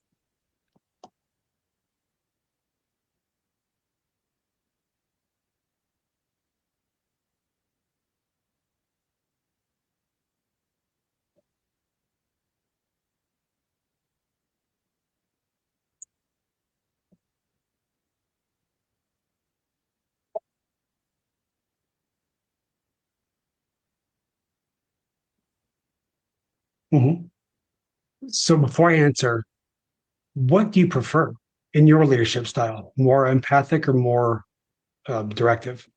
Mm-hmm. So before I answer, what do you prefer in your leadership style? More empathic or more directive?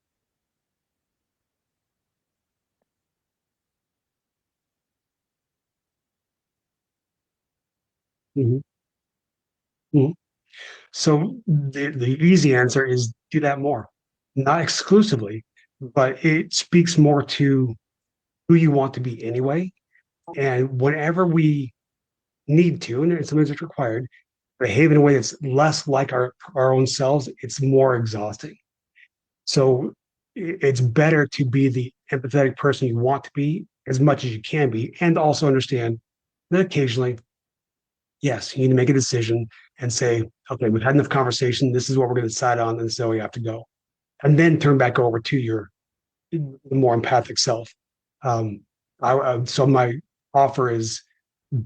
Mm-hmm. Mm-hmm. So the easy answer is do that more, not exclusively, but it speaks more to who you want to be anyway. And whenever we need to, and sometimes it's required, behave in a way that's less like our own selves, it's more exhausting. So it's better to be the empathetic person you want to be as much as you can be, and also understand that occasionally, yes, you need to make a decision and say, okay, we've had enough conversation. This is what we're going to decide on, and so we have to go, and then turn back over to your more empathic self. So my offer is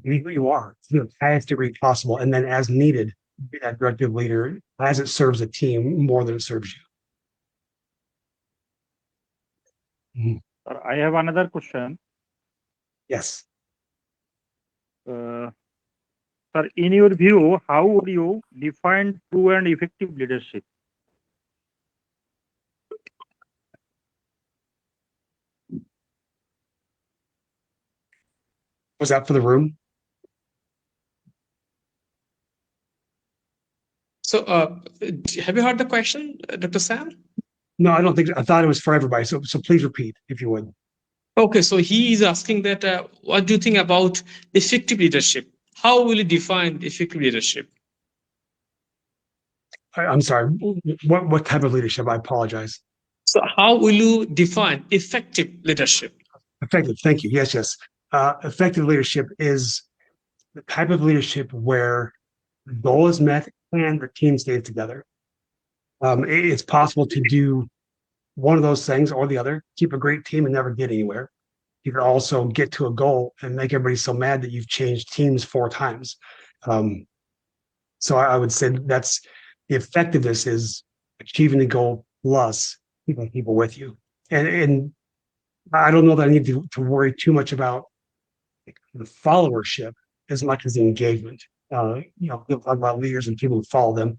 be who you are to the highest degree possible, and then as needed, be that directive leader as it serves a team more than it serves you. Sir, I have another question. Yes. Sir, in your view, how would you define true and effective leadership? Was that for the room? So, have you heard the question, Dr. Sam? No, I don't think, I thought it was for everybody. So please repeat if you would. Okay, so he is asking that what do you think about effective leadership? How will you define effective leadership? I'm sorry. What type of leadership? I apologize. So, how will you define effective leadership? Effective. Thank you. Yes, yes. Effective leadership is the type of leadership where the goal is met and the team stays together. It's possible to do one of those things or the other, keep a great team and never get anywhere. You can also get to a goal and make everybody so mad that you've changed teams 4 times. So I would say that's the effectiveness is achieving the goal plus keeping people with you. And I don't know that I need to worry too much about the followership as much as the engagement. People talk about leaders and people who follow them.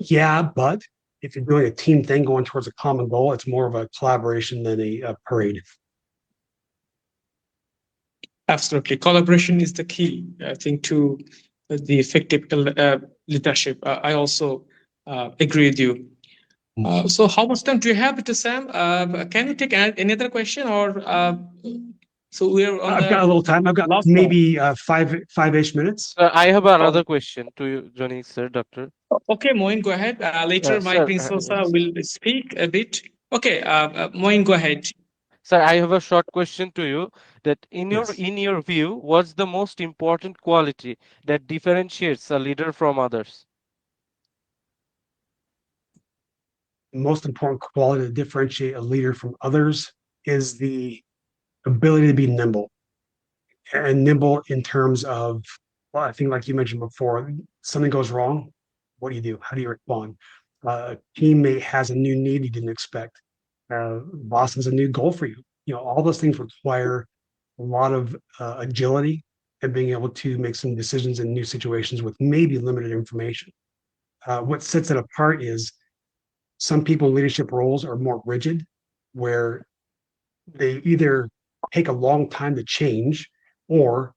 Yeah, but if you're doing a team thing going towards a common goal, it's more of a collaboration than a parade. Absolutely. Collaboration is the key, I think, to the effective leadership. I also agree with you. So how much time do you have, Mr. Sam? Can you take any other question or so we're on I've got a little time. I've got last maybe five-ish minutes. I have another question to you, Jennings, sir, doctor. Okay, Moin, go ahead. Later, my Sir, Prince will speak a bit. Okay, Moin, go ahead. sir, I have a short question to you. That Yes. in your view, what's the most important quality that differentiates a leader from others? The most important quality to differentiate a leader from others is the ability to be nimble. And nimble in terms of, well, I think like you mentioned before, something goes wrong. What do you do? How do you respond? A teammate has a new need you didn't expect. Boss has a new goal for you. All those things require a lot of agility and being able to make some decisions in new situations with maybe limited information. What sets it apart is some people in leadership roles are more rigid, where they either take a long time to change or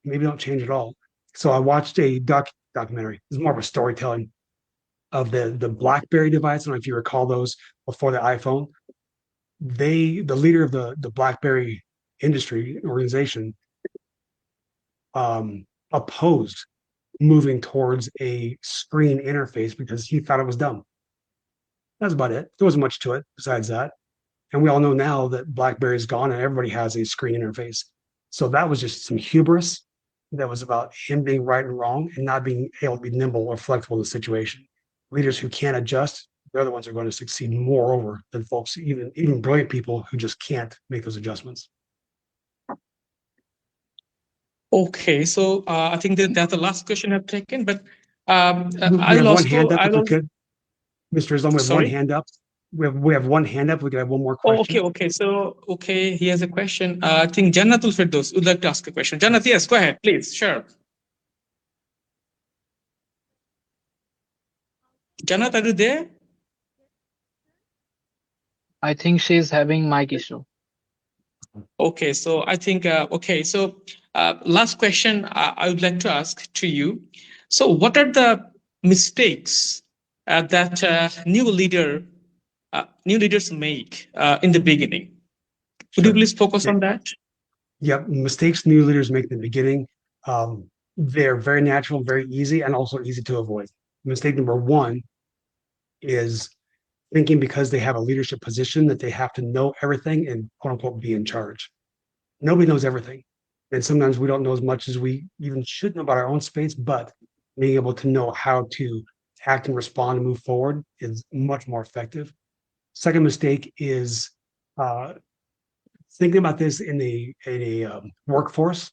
maybe don't change at all. So I watched a documentary. It's more of a storytelling of the BlackBerry device. I don't know if you recall those before the iPhone. The leader of the BlackBerry industry organization opposed moving towards a screen interface because he thought it was dumb. That's about it. There wasn't much to it besides that. And we all know now that BlackBerry is gone and everybody has a screen interface. So that was just some hubris that was about him being right and wrong and not being able to be nimble or flexible in the situation. Leaders who can't adjust, they're the ones who are going to succeed moreover than folks, even brilliant people who just can't make those adjustments. Okay, so I think that's the last question I've taken, but We have one hand up if we could. Mr. Islam, we have one hand up. We have one hand up. We could have one more question. Okay. So, he has a question. I think Jannatul Firdaus would like to ask a question. Jannat, yes, go ahead, please. Sure. Jannat, are you there? I think she's having mic issue. Okay, so I think, last question I would like to ask to you. So what are the mistakes that new leaders make in the beginning? Could you please focus on that? Yep, mistakes new leaders make in the beginning. They're very natural, very easy, and also easy to avoid. Mistake number one is thinking because they have a leadership position that they have to know everything and quote unquote be in charge. Nobody knows everything. And sometimes we don't know as much as we even should know about our own space, but being able to know how to act and respond and move forward is much more effective. Second mistake is thinking about this in a workforce.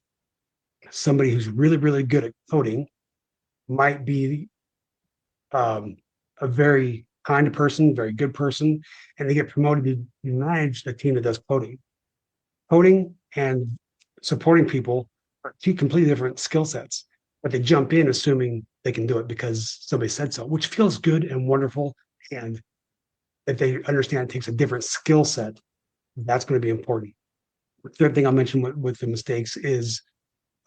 Somebody who's really, really good at coding might be a very kind person, very good person, and they get promoted to manage the team that does coding. Coding and supporting people are two completely different skill sets, but they jump in assuming they can do it because somebody said so, which feels good and wonderful. And if they understand it takes a different skill set, that's going to be important. The third thing I'll mention with the mistakes is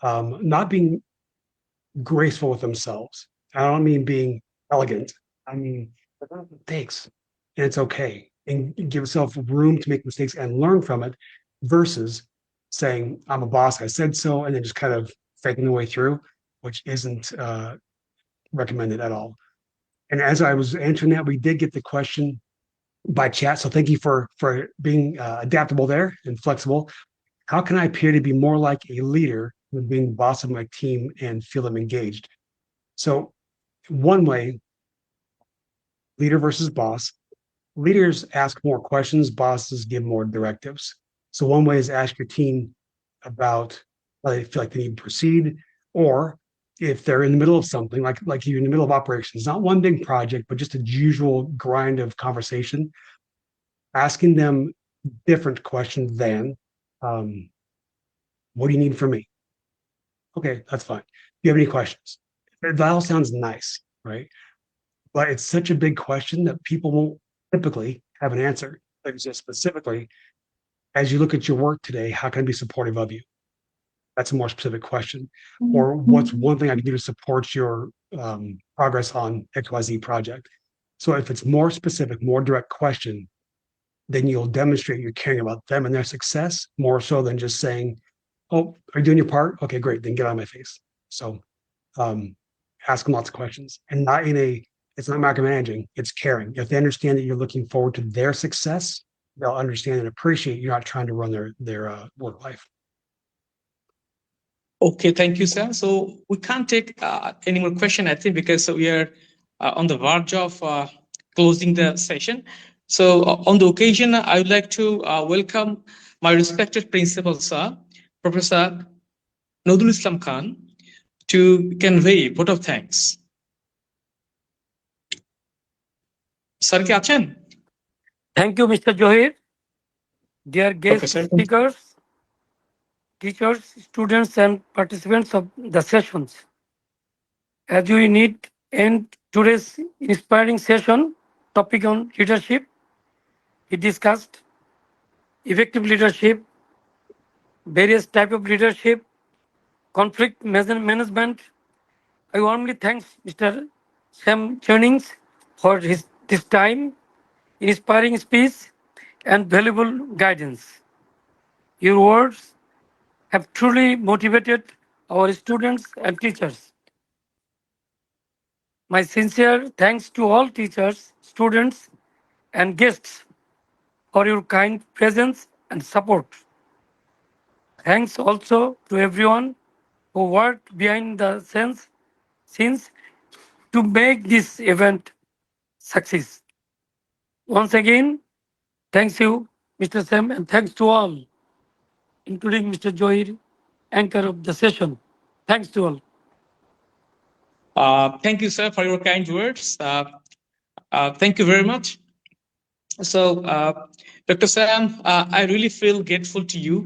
not being graceful with themselves. I don't mean being elegant. I mean, mistakes, and it's okay. And give yourself room to make mistakes and learn from it versus saying, I'm a boss, I said so, and then just kind of faking the way through, which isn't recommended at all. And as I was answering that, we did get the question by chat. So thank you for being adaptable there and flexible. How can I appear to be more like a leader than being the boss of my team and feel them engaged? So one way, leader versus boss, leaders ask more questions, bosses give more directives. So one way is ask your team about how they feel like they need to proceed, or if they're in the middle of something, like you're in the middle of operations, not one big project, but just a usual grind of conversation, asking them different questions than, what do you need from me? Okay, that's fine. Do you have any questions? That all sounds nice, right? But it's such a big question that people won't typically have an answer. Like just specifically, as you look at your work today, how can I be supportive of you? That's a more specific question. Or what's one thing I can do to support your progress on XYZ project? So if it's more specific, more direct question, then you'll demonstrate you're caring about them and their success more so than just saying, oh, are you doing your part? Okay, great, then get out of my face. So ask them lots of questions and not in a, it's not micromanaging, it's caring. If they understand that you're looking forward to their success, they'll understand and appreciate you're not trying to run their work life. Okay, thank you, sir. So we can't take any more question, I think, because we are on the verge of closing the session. So on the occasion, I would like to welcome my respected principal, sir, Professor Nodul Islam Khan, to convey vote of thanks. Sir, কি আছেন? Thank you, Mr. Johir. Dear guest Professor. speakers, teachers, students, and participants of the sessions. As we need end today's inspiring session, topic on leadership, we discussed effective leadership, various type of leadership, conflict management. I warmly thank Mr. Sam Jennings for this time, inspiring speech, and valuable guidance. Your words have truly motivated our students and teachers. My sincere thanks to all teachers, students, and guests for your kind presence and support. Thanks also to everyone who worked behind the scenes to make this event success. Once again, thanks you, Mr. Sam, and thanks to all, including Mr. Johir, anchor of the session. Thanks to all. Thank you, sir, for your kind words. Thank you very much. So, Dr. Sam, I really feel grateful to you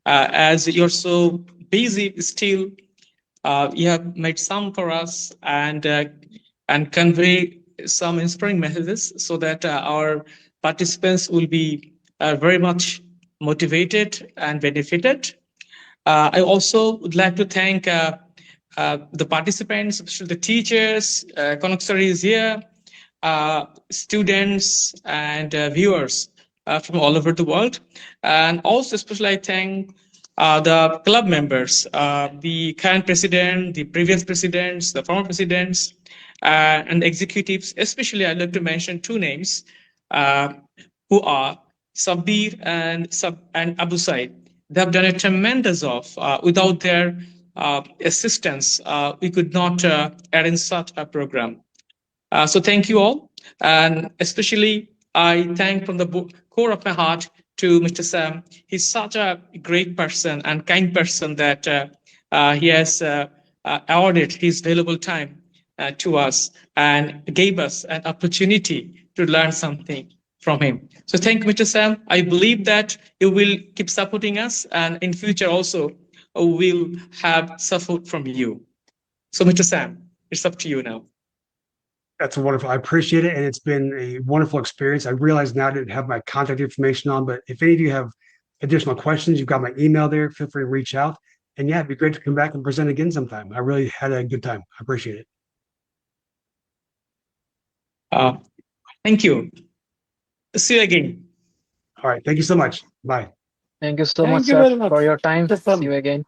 as you're so busy still. You have made some for us and convey some inspiring messages so that our participants will be very much motivated and benefited. I also would like to thank the participants, especially the teachers, Connoisseurs is here, students and viewers from all over the world. And also especially I thank the club members, the current president, the previous presidents, the former presidents, and executives. Especially I'd like to mention two names who are Sabir and Abu Said. They have done a tremendous job. Without their assistance, we could not arrange such a program. So thank you all. And especially I thank from the core of my heart to Mr. Sam. He's such a great person and kind person that he has awarded his valuable time to us and gave us an opportunity to learn something from him. So thank you, Mr. Sam. I believe that you will keep supporting us, and in future also we'll have support from you. So Mr. Sam, it's up to you now. That's wonderful. I appreciate it. And it's been a wonderful experience. I realize now I didn't have my contact information on, but if any of you have additional questions, you've got my email there. Feel free to reach out. And yeah, it'd be great to come back and present again sometime. I really had a good time. I appreciate it. Thank you. See you again. All right. Thank you so much. Bye. Thank you so Thank much, you sir, very much. for your time. Yes, sir. See you again.